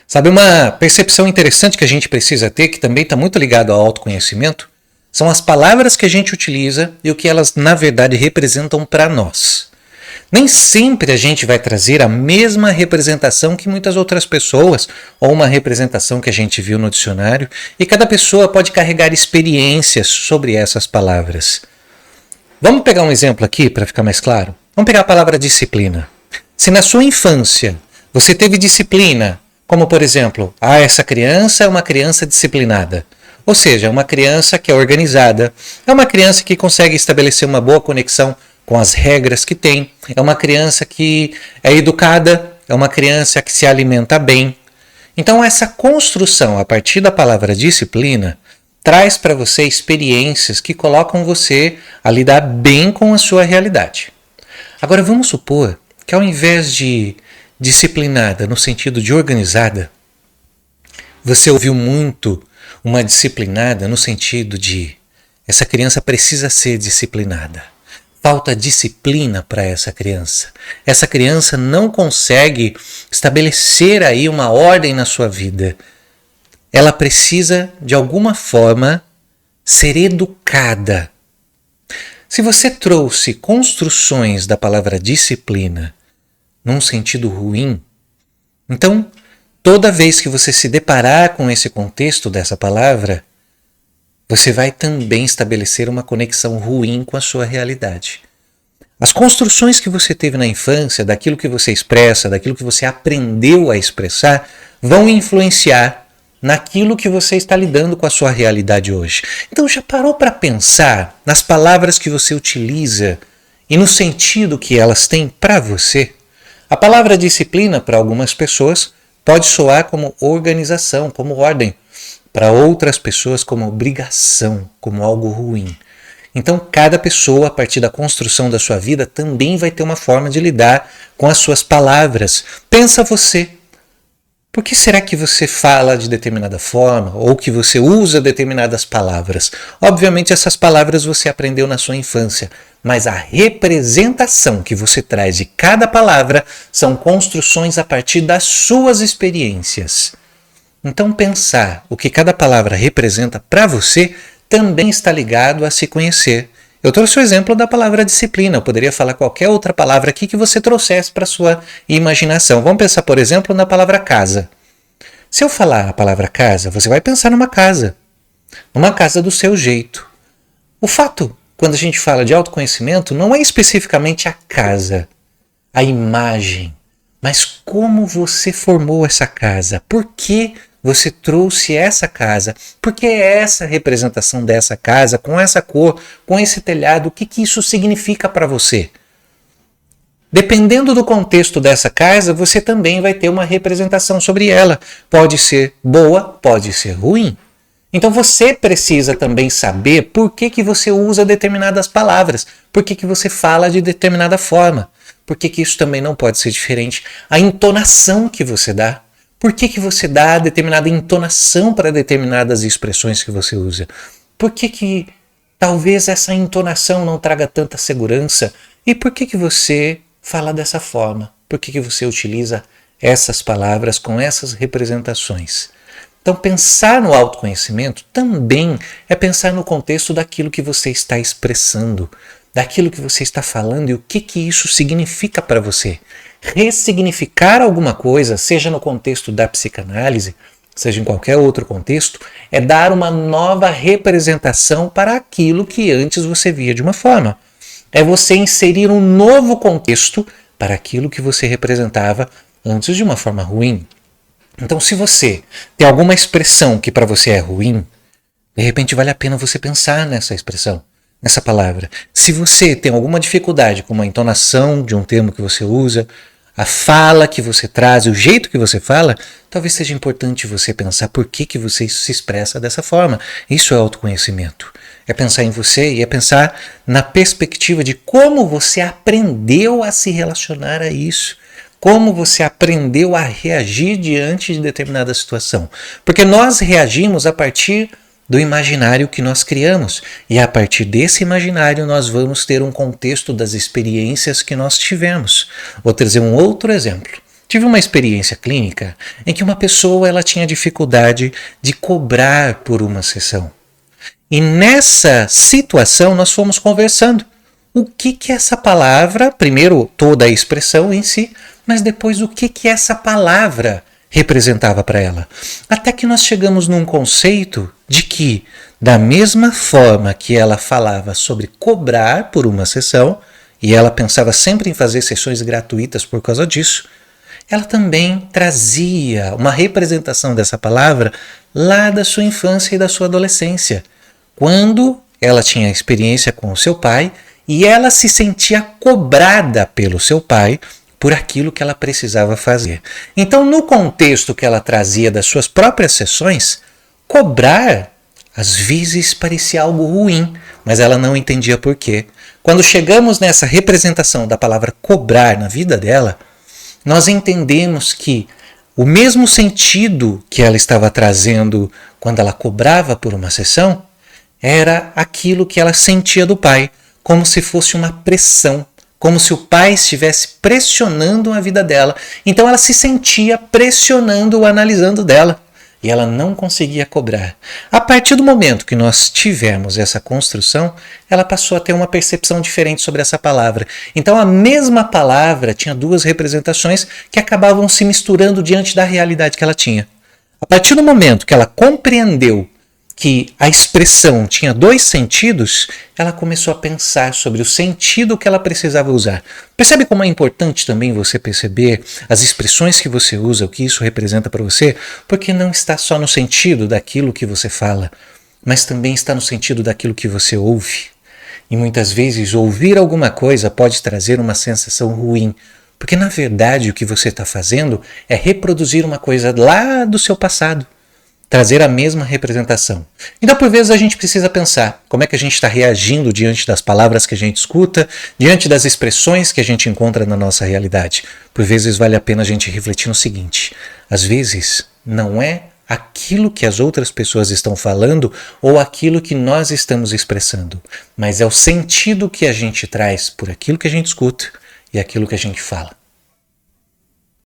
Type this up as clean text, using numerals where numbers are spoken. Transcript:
Sabe, uma percepção interessante que a gente precisa ter, que também está muito ligado ao autoconhecimento, são as palavras que a gente utiliza e o que elas, na verdade, representam para nós. Nem sempre a gente vai trazer a mesma representação que muitas outras pessoas, ou uma representação que a gente viu no dicionário, e cada pessoa pode carregar experiências sobre essas palavras. Vamos pegar um exemplo aqui para ficar mais claro? Vamos pegar a palavra disciplina. Se na sua infância você teve disciplina, como por exemplo, essa criança é uma criança disciplinada. Ou seja, é uma criança que é organizada, é uma criança que consegue estabelecer uma boa conexão com as regras que tem, é uma criança que é educada, é uma criança que se alimenta bem. Então essa construção a partir da palavra disciplina traz para você experiências que colocam você a lidar bem com a sua realidade. Agora vamos supor que ao invés de disciplinada no sentido de organizada, você ouviu muito uma disciplinada no sentido de essa criança precisa ser disciplinada. Falta disciplina para essa criança. Essa criança não consegue estabelecer aí uma ordem na sua vida. Ela precisa, de alguma forma, ser educada. Se você trouxe construções da palavra disciplina num sentido ruim, então, toda vez que você se deparar com esse contexto dessa palavra, você vai também estabelecer uma conexão ruim com a sua realidade. As construções que você teve na infância, daquilo que você expressa, daquilo que você aprendeu a expressar, vão influenciar naquilo que você está lidando com a sua realidade hoje. Então já parou para pensar nas palavras que você utiliza e no sentido que elas têm para você? A palavra disciplina para algumas pessoas pode soar como organização, como ordem. Para outras pessoas como obrigação, como algo ruim. Então cada pessoa, a partir da construção da sua vida, também vai ter uma forma de lidar com as suas palavras. Pensa você, por que será que você fala de determinada forma ou que você usa determinadas palavras? Obviamente essas palavras você aprendeu na sua infância, mas a representação que você traz de cada palavra são construções a partir das suas experiências. Então pensar o que cada palavra representa para você também está ligado a se conhecer. Eu trouxe o exemplo da palavra disciplina, eu poderia falar qualquer outra palavra aqui que você trouxesse para a sua imaginação. Vamos pensar, por exemplo, na palavra casa. Se eu falar a palavra casa, você vai pensar numa casa do seu jeito. O fato, quando a gente fala de autoconhecimento, não é especificamente a casa, a imagem, mas como você formou essa casa, por que você trouxe essa casa, por que essa representação dessa casa, com essa cor, com esse telhado, o que isso significa para você? Dependendo do contexto dessa casa, você também vai ter uma representação sobre ela. Pode ser boa, pode ser ruim. Então você precisa também saber por que você usa determinadas palavras, por que você fala de determinada forma, por que isso também não pode ser diferente. A entonação que você dá. Por que você dá determinada entonação para determinadas expressões que você usa? Por que talvez essa entonação não traga tanta segurança? E por que você fala dessa forma? Por que você utiliza essas palavras com essas representações? Então pensar no autoconhecimento também é pensar no contexto daquilo que você está expressando, daquilo que você está falando e o que isso significa para você. Ressignificar alguma coisa, seja no contexto da psicanálise, seja em qualquer outro contexto, é dar uma nova representação para aquilo que antes você via de uma forma. É você inserir um novo contexto para aquilo que você representava antes de uma forma ruim. Então, se você tem alguma expressão que para você é ruim, de repente vale a pena você pensar nessa expressão, nessa palavra. Se você tem alguma dificuldade com uma entonação de um termo que você usa, a fala que você traz, o jeito que você fala, talvez seja importante você pensar por que você se expressa dessa forma. Isso é autoconhecimento. É pensar em você e é pensar na perspectiva de como você aprendeu a se relacionar a isso. Como você aprendeu a reagir diante de determinada situação. Porque nós reagimos a partir do imaginário que nós criamos. E a partir desse imaginário nós vamos ter um contexto das experiências que nós tivemos. Vou trazer um outro exemplo. tive uma experiência clínica em que uma pessoa ela tinha dificuldade de cobrar por uma sessão. E nessa situação nós fomos conversando. O que é essa palavra? Primeiro toda a expressão em si, mas depois o que essa palavra representava para ela. Até que nós chegamos num conceito de que, da mesma forma que ela falava sobre cobrar por uma sessão, e ela pensava sempre em fazer sessões gratuitas por causa disso, ela também trazia uma representação dessa palavra lá da sua infância e da sua adolescência, quando ela tinha experiência com o seu pai e ela se sentia cobrada pelo seu pai por aquilo que ela precisava fazer. Então, no contexto que ela trazia das suas próprias sessões, cobrar às vezes parecia algo ruim, mas ela não entendia por quê. Quando chegamos nessa representação da palavra cobrar na vida dela, nós entendemos que o mesmo sentido que ela estava trazendo quando ela cobrava por uma sessão era aquilo que ela sentia do pai, como se fosse uma pressão, como se o pai estivesse pressionando a vida dela. Então ela se sentia pressionando o analisando dela e ela não conseguia cobrar. A partir do momento que nós tivemos essa construção, ela passou a ter uma percepção diferente sobre essa palavra. Então a mesma palavra tinha duas representações que acabavam se misturando diante da realidade que ela tinha. A partir do momento que ela compreendeu que a expressão tinha dois sentidos, ela começou a pensar sobre o sentido que ela precisava usar. Percebe como é importante também você perceber as expressões que você usa, o que isso representa para você? Porque não está só no sentido daquilo que você fala, mas também está no sentido daquilo que você ouve. E muitas vezes ouvir alguma coisa pode trazer uma sensação ruim, porque na verdade o que você está fazendo é reproduzir uma coisa lá do seu passado. Trazer a mesma representação. Então, por vezes, a gente precisa pensar como é que a gente está reagindo diante das palavras que a gente escuta, diante das expressões que a gente encontra na nossa realidade. Por vezes, vale a pena a gente refletir no seguinte: às vezes, não é aquilo que as outras pessoas estão falando ou aquilo que nós estamos expressando, mas é o sentido que a gente traz por aquilo que a gente escuta e aquilo que a gente fala.